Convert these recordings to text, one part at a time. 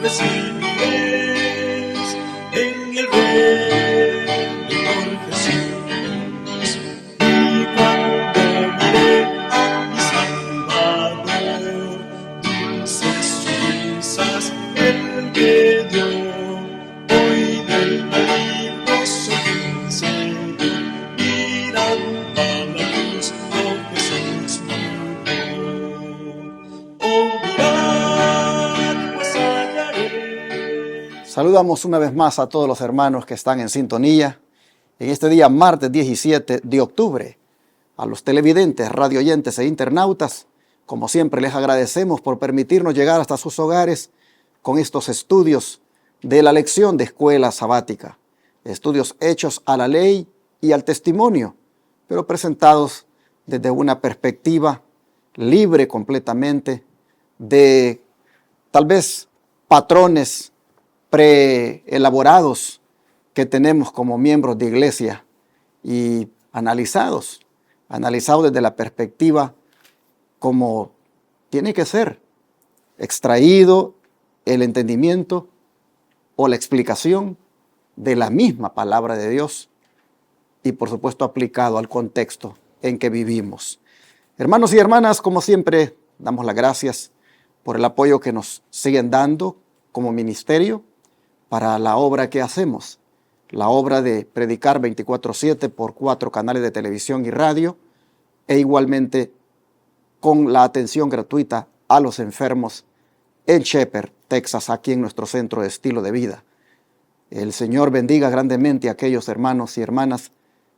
recibiréis en el reino por Jesús. Y cuando miré a mi Salvador, dulces risas Él me dio. Hoy del maligno soy vencido, mirando a la luz por Jesús murió. Oh, mirad, pues hallaré. Saludamos una vez más a todos los hermanos que están en sintonía en este día martes 17 de octubre. A los televidentes, radioyentes e internautas, como siempre les agradecemos por permitirnos llegar hasta sus hogares con estos estudios de la lección de escuela sabática. Estudios hechos a la ley y al testimonio, pero presentados desde una perspectiva libre completamente de tal vez patrones preelaborados que tenemos como miembros de iglesia y analizados desde la perspectiva como tiene que ser, extraído el entendimiento o la explicación de la misma palabra de Dios y por supuesto aplicado al contexto en que vivimos. Hermanos y hermanas, como siempre, damos las gracias por el apoyo que nos siguen dando como ministerio para la obra que hacemos, la obra de predicar 24/7 por 4 canales de televisión y radio, e igualmente con la atención gratuita a los enfermos en Shepherd, Texas, aquí en nuestro centro de estilo de vida. El Señor bendiga grandemente a aquellos hermanos y hermanas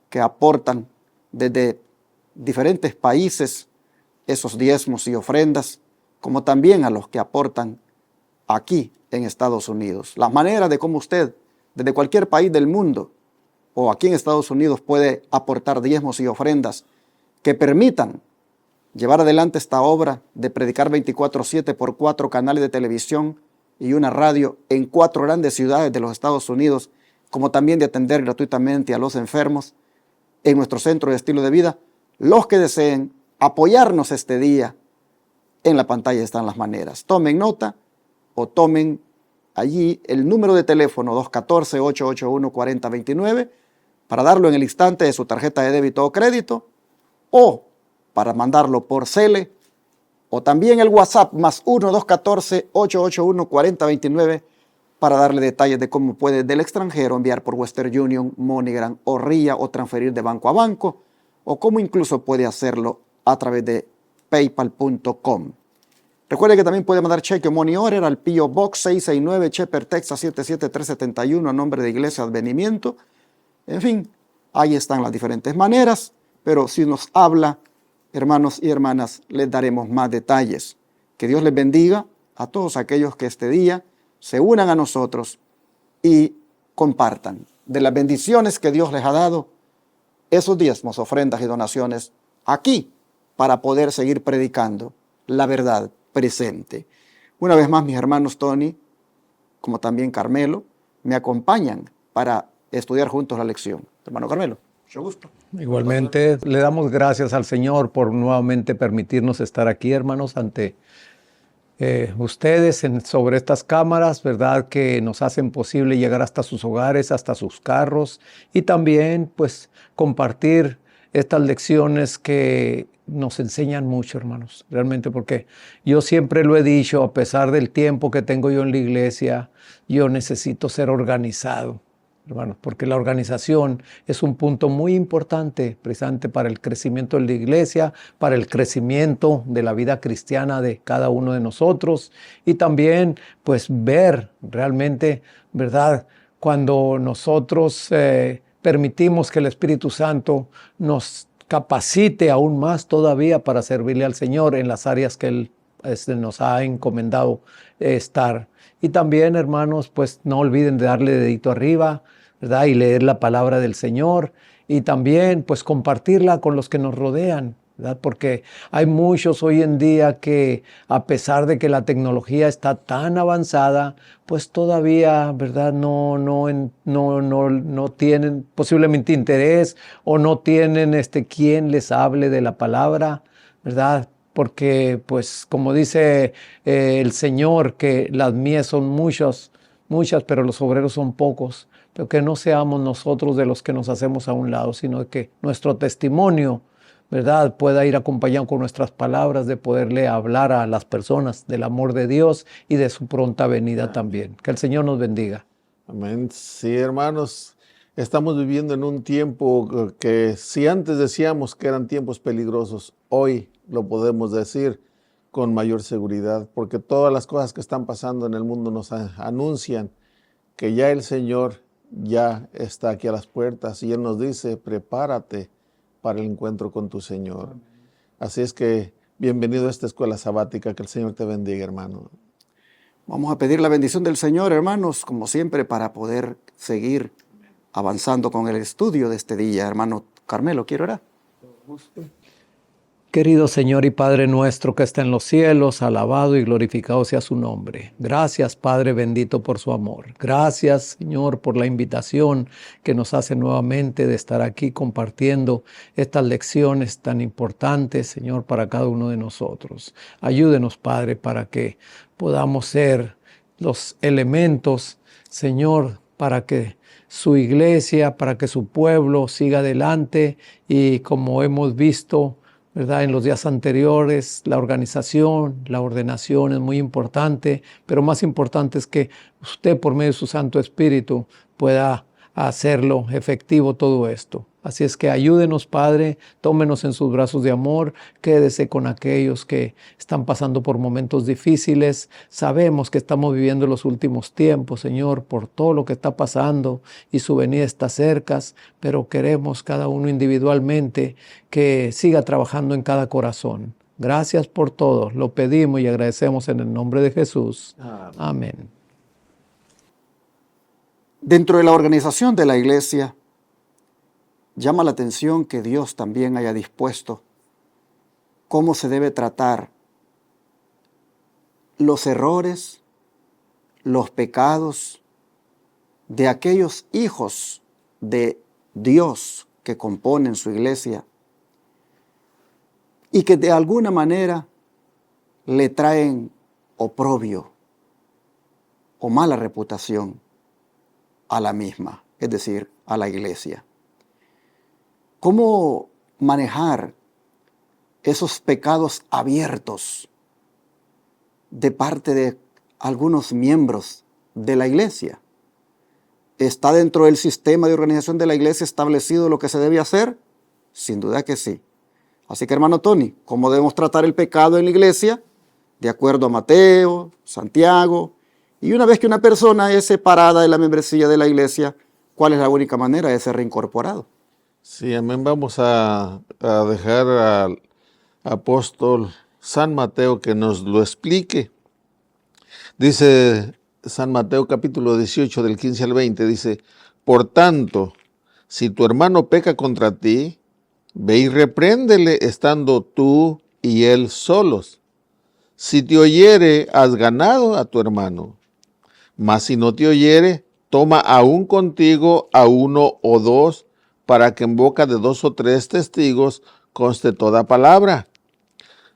que aportan desde diferentes países esos diezmos y ofrendas, como también a los que aportan aquí en Estados Unidos. Las maneras de cómo usted, desde cualquier país del mundo o aquí en Estados Unidos, puede aportar diezmos y ofrendas que permitan llevar adelante esta obra de predicar 24/7 por 4 canales de televisión y una radio en 4 grandes ciudades de los Estados Unidos, como también de atender gratuitamente a los enfermos en nuestro centro de estilo de vida. Los que deseen apoyarnos este día, en la pantalla están las maneras. Tomen nota o tomen allí el número de teléfono 214-881-4029 para darlo en el instante de su tarjeta de débito o crédito, o para mandarlo por Cele, o también el WhatsApp más 1-214-881-4029 para darle detalles de cómo puede del extranjero enviar por Western Union, MoneyGram o RIA, o transferir de banco a banco, o cómo incluso puede hacerlo a través de paypal.com. Recuerde que también puede mandar cheque o money order al P.O. Box 669, Shepherd, Texas 77371 a nombre de Iglesia Advenimiento. En fin, ahí están las diferentes maneras, pero si nos habla, hermanos y hermanas, les daremos más detalles. Que Dios les bendiga a todos aquellos que este día se unan a nosotros y compartan de las bendiciones que Dios les ha dado, esos diezmos, ofrendas y donaciones aquí, para poder seguir predicando la verdad presente. Una vez más, mis hermanos Tony, como también Carmelo, me acompañan para estudiar juntos la lección. Hermano Carmelo, mucho gusto. Igualmente, le damos gracias al Señor por nuevamente permitirnos estar aquí, hermanos, ante ustedes sobre estas cámaras, ¿verdad? Que nos hacen posible llegar hasta sus hogares, hasta sus carros, y también, pues, compartir estas lecciones que nos enseñan mucho, hermanos, realmente, porque yo siempre lo he dicho, a pesar del tiempo que tengo yo en la iglesia, yo necesito ser organizado, hermanos, porque la organización es un punto muy importante precisamente para el crecimiento de la iglesia, para el crecimiento de la vida cristiana de cada uno de nosotros, y también pues ver realmente, ¿verdad?, cuando nosotros permitimos que el Espíritu Santo nos capacite aún más todavía para servirle al Señor en las áreas que Él nos ha encomendado estar. Y también, hermanos, pues no olviden de darle dedito arriba, ¿verdad?, y leer la palabra del Señor, y también pues compartirla con los que nos rodean, ¿verdad? Porque hay muchos hoy en día que, a pesar de que la tecnología está tan avanzada, pues todavía, ¿verdad?, no tienen posiblemente interés, o no tienen quien les hable de la palabra, ¿verdad? porque pues como dice el Señor, que las mies son muchas, pero los obreros son pocos, pero que no seamos nosotros de los que nos hacemos a un lado, sino que nuestro testimonio, ¿verdad?, pueda ir acompañado con nuestras palabras, de poderle hablar a las personas del amor de Dios y de su pronta venida también. Que el Señor nos bendiga. Amén. Sí, hermanos, estamos viviendo en un tiempo que si antes decíamos que eran tiempos peligrosos, hoy lo podemos decir con mayor seguridad, porque todas las cosas que están pasando en el mundo nos anuncian que ya el Señor ya está aquí a las puertas y Él nos dice, prepárate para el encuentro con tu Señor. Así es que bienvenido a esta escuela sabática, que el Señor te bendiga, hermano. Vamos a pedir la bendición del Señor, hermanos, como siempre, para poder seguir avanzando con el estudio de este día. Hermano Carmelo, ¿quiere orar? Querido Señor y Padre nuestro que está en los cielos, alabado y glorificado sea su nombre. Gracias, Padre bendito, por su amor. Gracias, Señor, por la invitación que nos hace nuevamente de estar aquí compartiendo estas lecciones tan importantes, Señor, para cada uno de nosotros. Ayúdenos, Padre, para que podamos ser los elementos, Señor, para que su iglesia, para que su pueblo siga adelante y, como hemos visto, ¿verdad?, en los días anteriores, la organización, la ordenación es muy importante, pero más importante es que usted, por medio de su Santo Espíritu, pueda hacerlo efectivo todo esto. Así es que ayúdenos, Padre, tómenos en sus brazos de amor, quédese con aquellos que están pasando por momentos difíciles. Sabemos que estamos viviendo los últimos tiempos, Señor, por todo lo que está pasando y su venida está cerca, pero queremos cada uno individualmente que siga trabajando en cada corazón. Gracias por todo, lo pedimos y agradecemos en el nombre de Jesús. Amén. Dentro de la organización de la iglesia, llama la atención que Dios también haya dispuesto cómo se debe tratar los errores, los pecados de aquellos hijos de Dios que componen su iglesia y que de alguna manera le traen oprobio o mala reputación a la misma, es decir, a la iglesia. ¿Cómo manejar esos pecados abiertos de parte de algunos miembros de la iglesia? ¿Está dentro del sistema de organización de la iglesia establecido lo que se debe hacer? Sin duda que sí. Así que, hermano Tony, ¿cómo debemos tratar el pecado en la iglesia? De acuerdo a Mateo, Santiago. Y una vez que una persona es separada de la membresía de la iglesia, ¿cuál es la única manera de ser reincorporado? Sí, amén. Vamos a dejar al apóstol San Mateo que nos lo explique. Dice San Mateo capítulo 18 del 15 al 20, dice, por tanto, si tu hermano peca contra ti, ve y repréndele estando tú y él solos. Si te oyere, has ganado a tu hermano. Mas si no te oyere, toma aún contigo a uno o dos, para que en boca de 2 o 3 testigos conste toda palabra.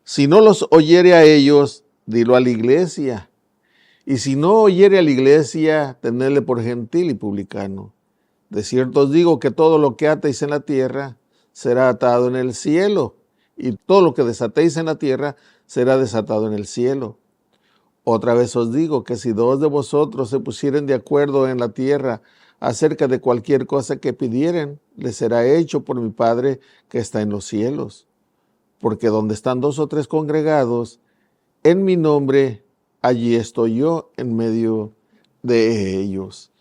Si no los oyere a ellos, dilo a la iglesia. Y si no oyere a la iglesia, tenedle por gentil y publicano. De cierto os digo que todo lo que atéis en la tierra será atado en el cielo, y todo lo que desatéis en la tierra será desatado en el cielo. Otra vez os digo que si 2 de vosotros se pusieren de acuerdo en la tierra acerca de cualquier cosa que pidieren, les será hecho por mi Padre que está en los cielos. Porque donde están 2 o 3 congregados, en mi nombre, allí estoy yo en medio de ellos.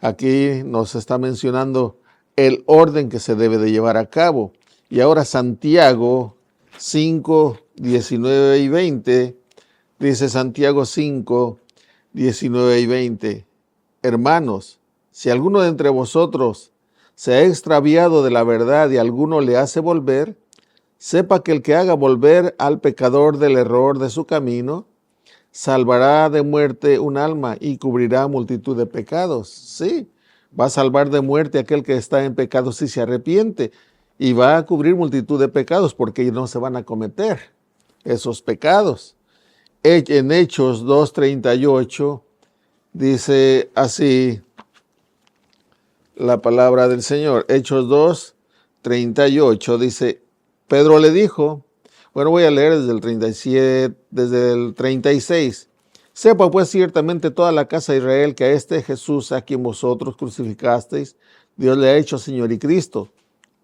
Aquí nos está mencionando el orden que se debe de llevar a cabo. Y ahora Santiago 5, 19 y 20, dice Santiago 5, 19 y 20, hermanos, si alguno de entre vosotros se ha extraviado de la verdad y alguno le hace volver, sepa que el que haga volver al pecador del error de su camino, salvará de muerte un alma y cubrirá multitud de pecados. Sí, va a salvar de muerte a aquel que está en pecado si se arrepiente, y va a cubrir multitud de pecados porque no se van a cometer. esos pecados. En Hechos 2:38 dice así la palabra del Señor. Hechos 2:38 dice, Pedro le dijo, bueno, voy a leer desde el 37, desde el 36. Sepa pues ciertamente toda la casa de Israel que a este Jesús a quien vosotros crucificasteis, Dios le ha hecho Señor y Cristo.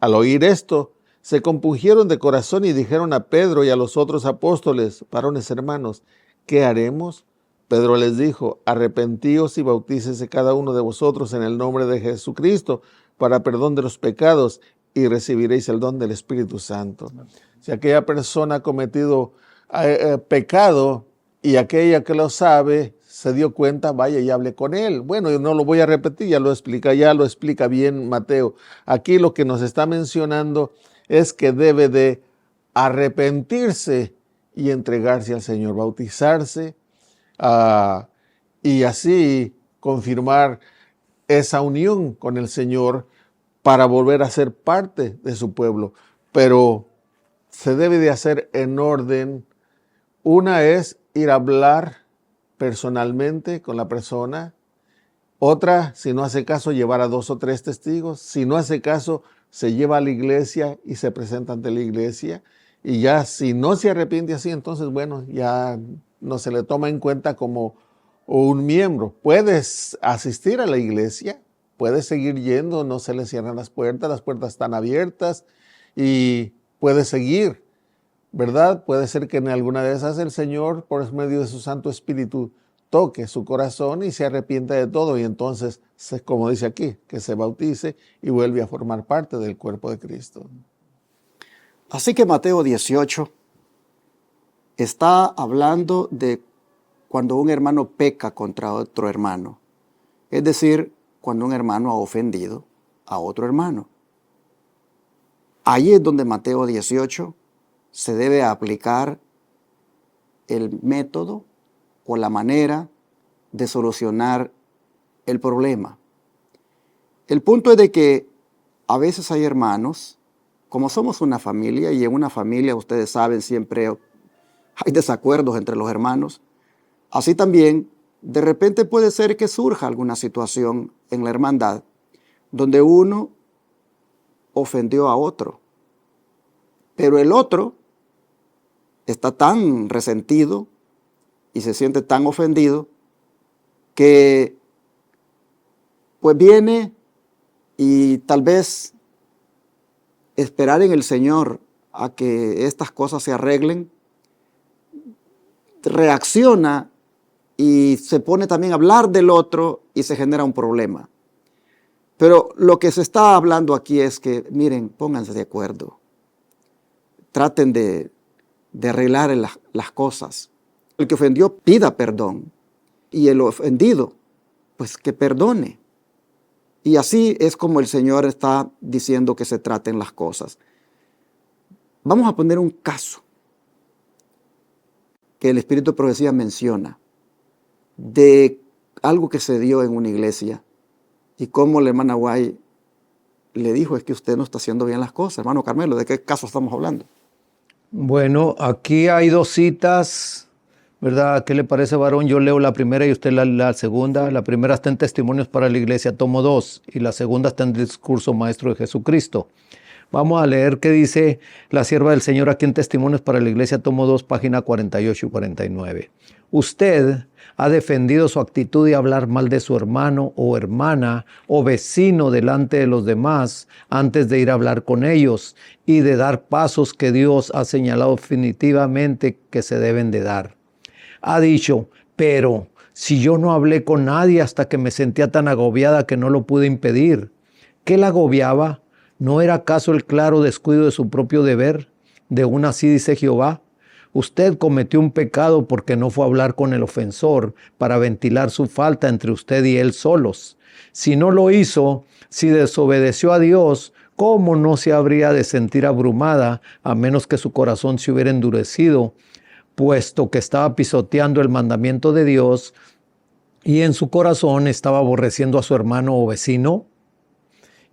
Al oír esto, se compungieron de corazón y dijeron a Pedro y a los otros apóstoles, varones hermanos, ¿qué haremos? Pedro les dijo, arrepentíos y bautícese cada uno de vosotros en el nombre de Jesucristo para perdón de los pecados y recibiréis el don del Espíritu Santo. Si aquella persona ha cometido pecado y aquella que lo sabe se dio cuenta, vaya y hable con él. Bueno, yo no lo voy a repetir, ya lo explica bien Mateo. Aquí lo que nos está mencionando es que debe de arrepentirse y entregarse al Señor, bautizarse y así confirmar esa unión con el Señor para volver a ser parte de su pueblo. Pero se debe de hacer en orden. Una es ir a hablar personalmente con la persona. Otra, si no hace caso, llevar a 2 o 3 testigos. Si no hace caso, se lleva a la iglesia y se presenta ante la iglesia. Y ya si no se arrepiente así, entonces bueno, ya no se le toma en cuenta como un miembro. Puedes asistir a la iglesia, puedes seguir yendo, no se le cierran las puertas están abiertas y puedes seguir, ¿verdad? Puede ser que en alguna de esas el Señor, por medio de su Santo Espíritu, toque su corazón y se arrepienta de todo y entonces, como dice aquí, que se bautice y vuelve a formar parte del cuerpo de Cristo. Así que Mateo 18 está hablando de cuando un hermano peca contra otro hermano. Es decir, cuando un hermano ha ofendido a otro hermano. Ahí es donde Mateo 18 se debe aplicar el método o la manera de solucionar el problema. El punto es de que a veces hay hermanos, como somos una familia, y en una familia, ustedes saben, siempre hay desacuerdos entre los hermanos, así también, de repente puede ser que surja alguna situación en la hermandad donde uno ofendió a otro, pero el otro está tan resentido y se siente tan ofendido que pues viene y tal vez esperar en el Señor a que estas cosas se arreglen, reacciona y se pone también a hablar del otro y se genera un problema. Pero lo que se está hablando aquí es que, miren, pónganse de acuerdo, traten de arreglar las cosas. El que ofendió pida perdón y el ofendido, pues que perdone. Y así es como el Señor está diciendo que se traten las cosas. Vamos a poner un caso que el Espíritu de Profecía menciona de algo que se dio en una iglesia y cómo la hermana Guay le dijo, es que usted no está haciendo bien las cosas. Hermano Carmelo, ¿de qué caso estamos hablando? Bueno, aquí hay 2 citas, ¿verdad? ¿Qué le parece, varón? Yo leo la primera y usted la segunda. La primera está en Testimonios para la Iglesia, tomo 2, y la segunda está en Discurso Maestro de Jesucristo. Vamos a leer qué dice la sierva del Señor aquí en Testimonios para la Iglesia, tomo 2, página 48 y 49. Usted ha defendido su actitud de hablar mal de su hermano o hermana o vecino delante de los demás antes de ir a hablar con ellos y de dar pasos que Dios ha señalado definitivamente que se deben de dar. Ha dicho, pero si yo no hablé con nadie hasta que me sentía tan agobiada que no lo pude impedir. ¿Qué la agobiaba? ¿No era acaso el claro descuido de su propio deber? De un así dice Jehová. Usted cometió un pecado porque no fue a hablar con el ofensor para ventilar su falta entre usted y él solos. Si no lo hizo, si desobedeció a Dios, ¿cómo no se habría de sentir abrumada a menos que su corazón se hubiera endurecido, puesto que estaba pisoteando el mandamiento de Dios y en su corazón estaba aborreciendo a su hermano o vecino?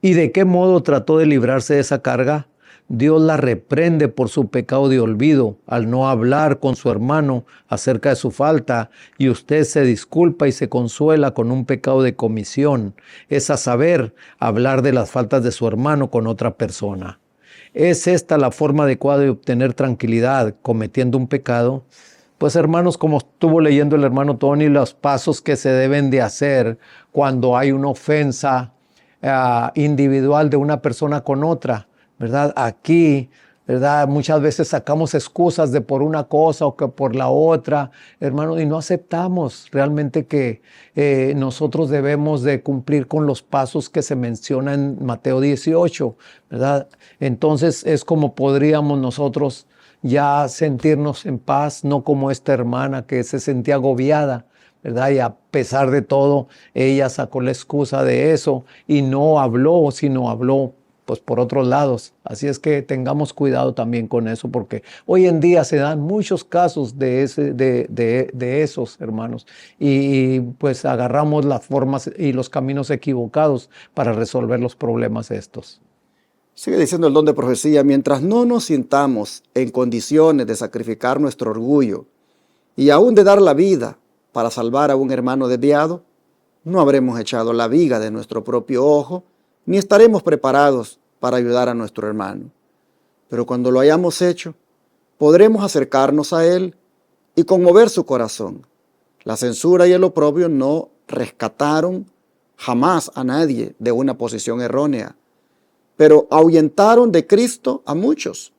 ¿Y de qué modo trató de librarse de esa carga? Dios la reprende por su pecado de olvido al no hablar con su hermano acerca de su falta, y usted se disculpa y se consuela con un pecado de comisión, es a saber, hablar de las faltas de su hermano con otra persona. ¿Es esta la forma adecuada de obtener tranquilidad cometiendo un pecado? Pues hermanos, como estuvo leyendo el hermano Tony, los pasos que se deben de hacer cuando hay una ofensa individual de una persona con otra, ¿verdad? Aquí, ¿verdad? Muchas veces sacamos excusas de por una cosa o que por la otra, hermano, y no aceptamos realmente que nosotros debemos de cumplir con los pasos que se mencionan en Mateo 18, ¿verdad? Entonces es como podríamos nosotros ya sentirnos en paz, no como esta hermana que se sentía agobiada, ¿verdad? Y a pesar de todo, ella sacó la excusa de eso y no habló, sino habló pues por otros lados. Así es que tengamos cuidado también con eso, porque hoy en día se dan muchos casos de esos hermanos, y pues agarramos las formas y los caminos equivocados para resolver los problemas estos. Sigue diciendo el don de profecía: mientras no nos sintamos en condiciones de sacrificar nuestro orgullo y aún de dar la vida para salvar a un hermano desviado, no habremos echado la viga de nuestro propio ojo, ni estaremos preparados para ayudar a nuestro hermano. Pero cuando lo hayamos hecho, podremos acercarnos a él y conmover su corazón. La censura y el oprobio no rescataron jamás a nadie de una posición errónea, pero ahuyentaron de Cristo a muchos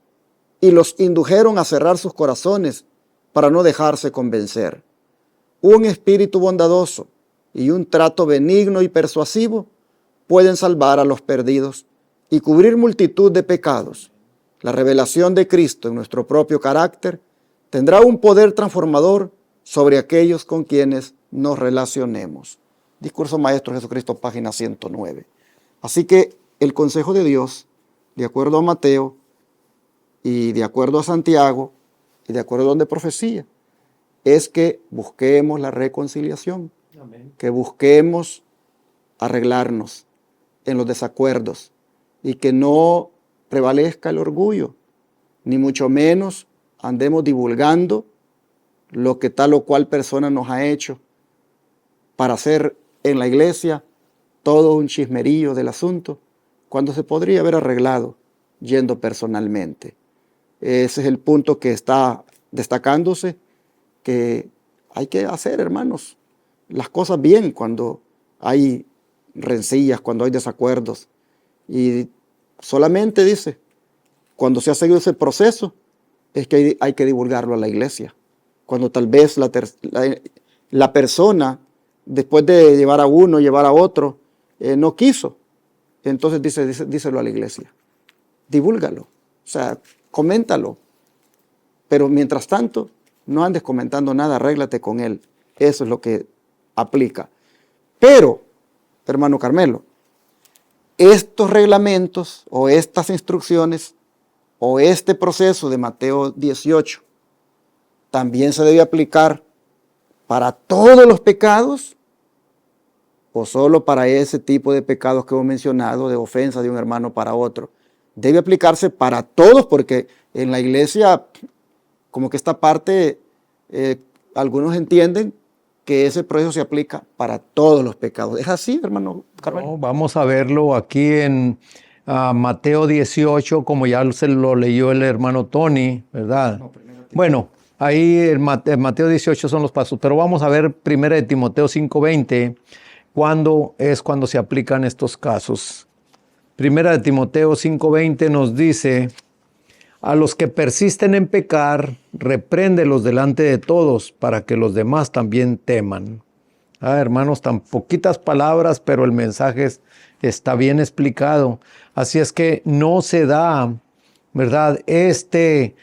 y los indujeron a cerrar sus corazones para no dejarse convencer. Un espíritu bondadoso y un trato benigno y persuasivo pueden salvar a los perdidos y cubrir multitud de pecados. La revelación de Cristo en nuestro propio carácter tendrá un poder transformador sobre aquellos con quienes nos relacionemos. Discurso Maestro Jesucristo, página 109. Así que el consejo de Dios, de acuerdo a Mateo y de acuerdo a Santiago y de acuerdo a donde profecía, es que busquemos la reconciliación. Amén. Que busquemos arreglarnos en los desacuerdos y que no prevalezca el orgullo, ni mucho menos andemos divulgando lo que tal o cual persona nos ha hecho para hacer en la iglesia todo un chismerillo del asunto, cuando se podría haber arreglado yendo personalmente. Ese es el punto que está destacándose, que hay que hacer, hermanos, las cosas bien cuando hay rencillas, cuando hay desacuerdos. Y solamente dice, cuando se ha seguido ese proceso, es que hay que divulgarlo a la iglesia. Cuando tal vez la persona, después de llevar a uno, llevar a otro, no quiso, entonces díselo a la iglesia. Divúlgalo, o sea, coméntalo. Pero mientras tanto, no andes comentando nada, arréglate con él. Eso es lo que aplica. Pero, hermano Carmelo, estos reglamentos o estas instrucciones o este proceso de Mateo 18 también se debe aplicar para todos los pecados o solo para ese tipo de pecados que hemos mencionado, de ofensa de un hermano para otro. Debe aplicarse para todos, porque en la iglesia, como que esta parte, algunos entienden que ese proceso se aplica para todos los pecados. ¿Es así, hermano Carmelo? No, vamos a verlo aquí en Mateo 18, como ya se lo leyó el hermano Tony, ¿verdad? No, bueno, ahí en Mateo 18 son los pasos, pero vamos a ver 1 de Timoteo 5:20, cuando se aplican estos casos. 1 de Timoteo 5:20 nos dice: a los que persisten en pecar, repréndelos delante de todos, para que los demás también teman. Hermanos, tan poquitas palabras, pero el mensaje está bien explicado. Así es que no se da, ¿verdad?, este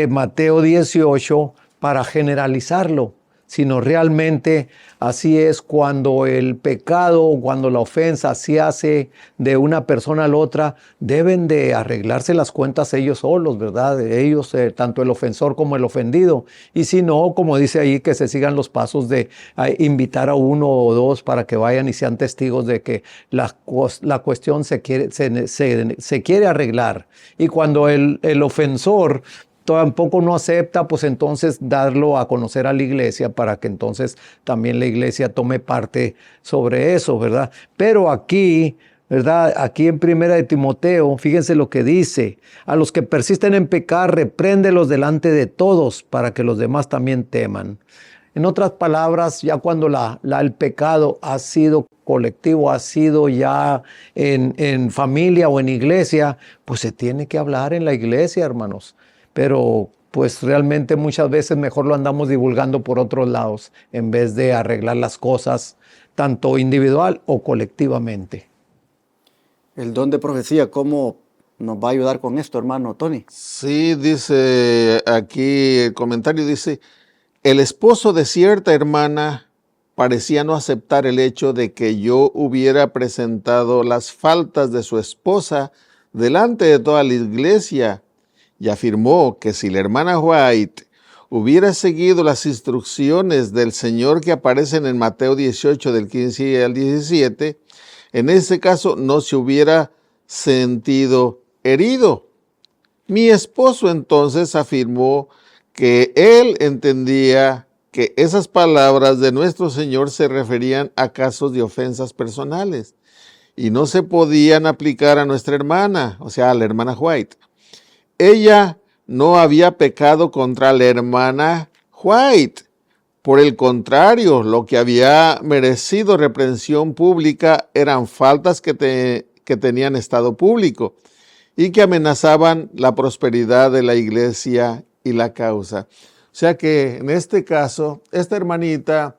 Mateo 18 para generalizarlo, sino realmente así es cuando el pecado o cuando la ofensa se hace de una persona a la otra, deben de arreglarse las cuentas ellos solos, ¿verdad? Ellos, tanto el ofensor como el ofendido. Y si no, como dice ahí, que se sigan los pasos de invitar a uno o dos para que vayan y sean testigos de que la cuestión se quiere arreglar. Y cuando el ofensor tampoco no acepta, pues entonces darlo a conocer a la iglesia para que entonces también la iglesia tome parte sobre eso, ¿verdad? Pero aquí, ¿verdad? Aquí en Primera de Timoteo, fíjense lo que dice: a los que persisten en pecar, repréndelos delante de todos para que los demás también teman. En otras palabras, ya cuando el pecado ha sido colectivo, ha sido ya en familia o en iglesia, pues se tiene que hablar en la iglesia, hermanos. Pero pues realmente muchas veces mejor lo andamos divulgando por otros lados en vez de arreglar las cosas tanto individual o colectivamente. El don de profecía, ¿cómo nos va a ayudar con esto, hermano Tony? Sí, dice aquí el comentario, dice, el esposo de cierta hermana parecía no aceptar el hecho de que yo hubiera presentado las faltas de su esposa delante de toda la iglesia y afirmó que si la hermana White hubiera seguido las instrucciones del Señor que aparecen en Mateo 18 del 15 al 17, en ese caso no se hubiera sentido herido. Mi esposo entonces afirmó que él entendía que esas palabras de nuestro Señor se referían a casos de ofensas personales y no se podían aplicar a nuestra hermana, o sea, a la hermana White. Ella no había pecado contra la hermana White. Por el contrario, lo que había merecido reprensión pública eran faltas que tenían estado público y que amenazaban la prosperidad de la iglesia y la causa. O sea que en este caso, esta hermanita,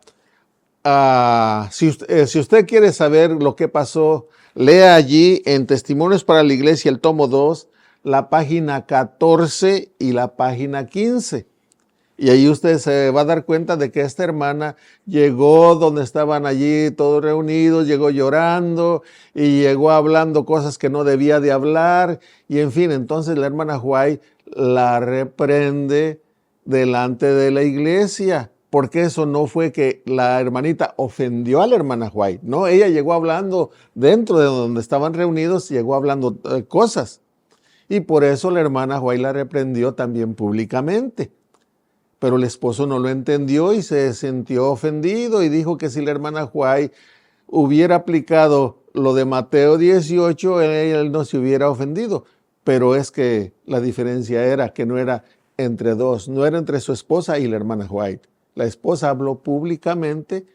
si usted quiere saber lo que pasó, lea allí en Testimonios para la Iglesia, el tomo 2, la página 14 y la página 15. Y ahí usted se va a dar cuenta de que esta hermana llegó donde estaban allí todos reunidos, llegó llorando y llegó hablando cosas que no debía de hablar. Y en fin, entonces la hermana White la reprende delante de la iglesia, porque eso no fue que la hermanita ofendió a la hermana White, no, ella llegó hablando dentro de donde estaban reunidos, llegó hablando cosas. Y por eso la hermana White la reprendió también públicamente. Pero el esposo no lo entendió y se sintió ofendido y dijo que si la hermana White hubiera aplicado lo de Mateo 18, él no se hubiera ofendido. Pero es que la diferencia era que no era entre dos, no era entre su esposa y la hermana White. La esposa habló públicamente,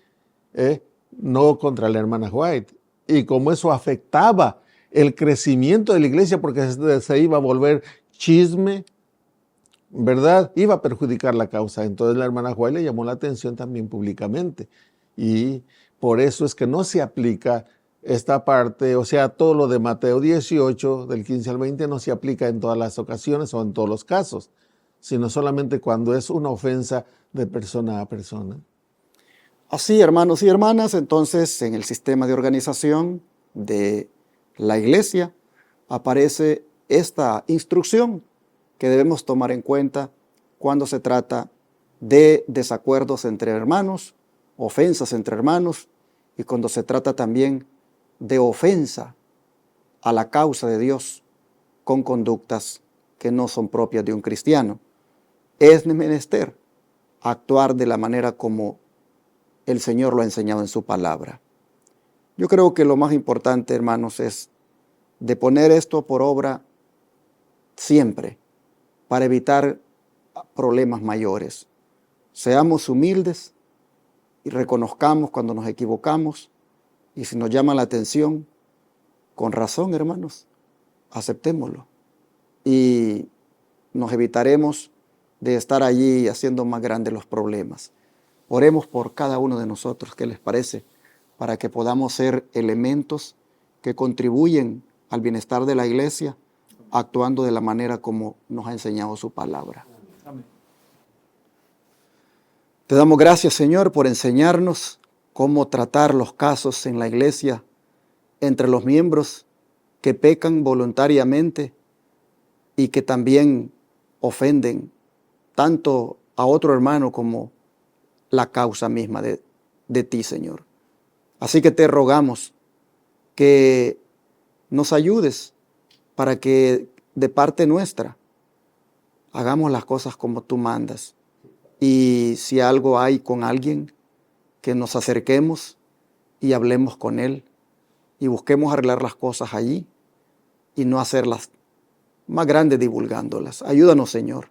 no contra la hermana White. Y como eso afectaba el crecimiento de la iglesia, porque se iba a volver chisme, ¿verdad? Iba a perjudicar la causa. Entonces la hermana White le llamó la atención también públicamente. Y por eso es que no se aplica esta parte, o sea, todo lo de Mateo 18, del 15 al 20, no se aplica en todas las ocasiones o en todos los casos, sino solamente cuando es una ofensa de persona a persona. Así, hermanos y hermanas, entonces en el sistema de organización de la iglesia aparece esta instrucción que debemos tomar en cuenta cuando se trata de desacuerdos entre hermanos, ofensas entre hermanos, y cuando se trata también de ofensa a la causa de Dios con conductas que no son propias de un cristiano. Es menester actuar de la manera como el Señor lo ha enseñado en su palabra. Yo creo que lo más importante, hermanos, es de poner esto por obra siempre, para evitar problemas mayores. Seamos humildes y reconozcamos cuando nos equivocamos, y si nos llama la atención, con razón, hermanos, aceptémoslo y nos evitaremos de estar allí haciendo más grandes los problemas. Oremos por cada uno de nosotros, ¿qué les parece? Para que podamos ser elementos que contribuyen al bienestar de la iglesia, actuando de la manera como nos ha enseñado su palabra. Amén. Te damos gracias, Señor, por enseñarnos cómo tratar los casos en la iglesia entre los miembros que pecan voluntariamente y que también ofenden tanto a otro hermano como la causa misma de ti, Señor. Así que te rogamos que nos ayudes para que de parte nuestra hagamos las cosas como tú mandas. Y si algo hay con alguien, que nos acerquemos y hablemos con él y busquemos arreglar las cosas allí y no hacerlas más grandes divulgándolas. Ayúdanos, Señor,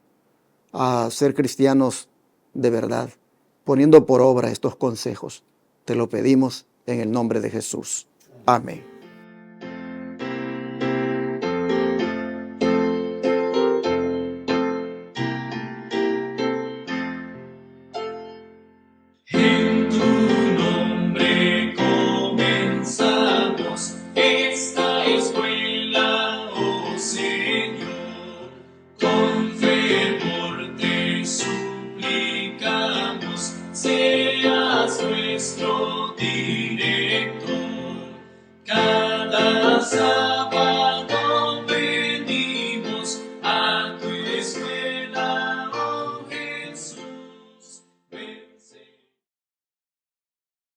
a ser cristianos de verdad, poniendo por obra estos consejos. Te lo pedimos en el nombre de Jesús. Amén. En tu nombre comenzamos esta escuela, oh Señor. Con fervor te suplicamos, seas nuestro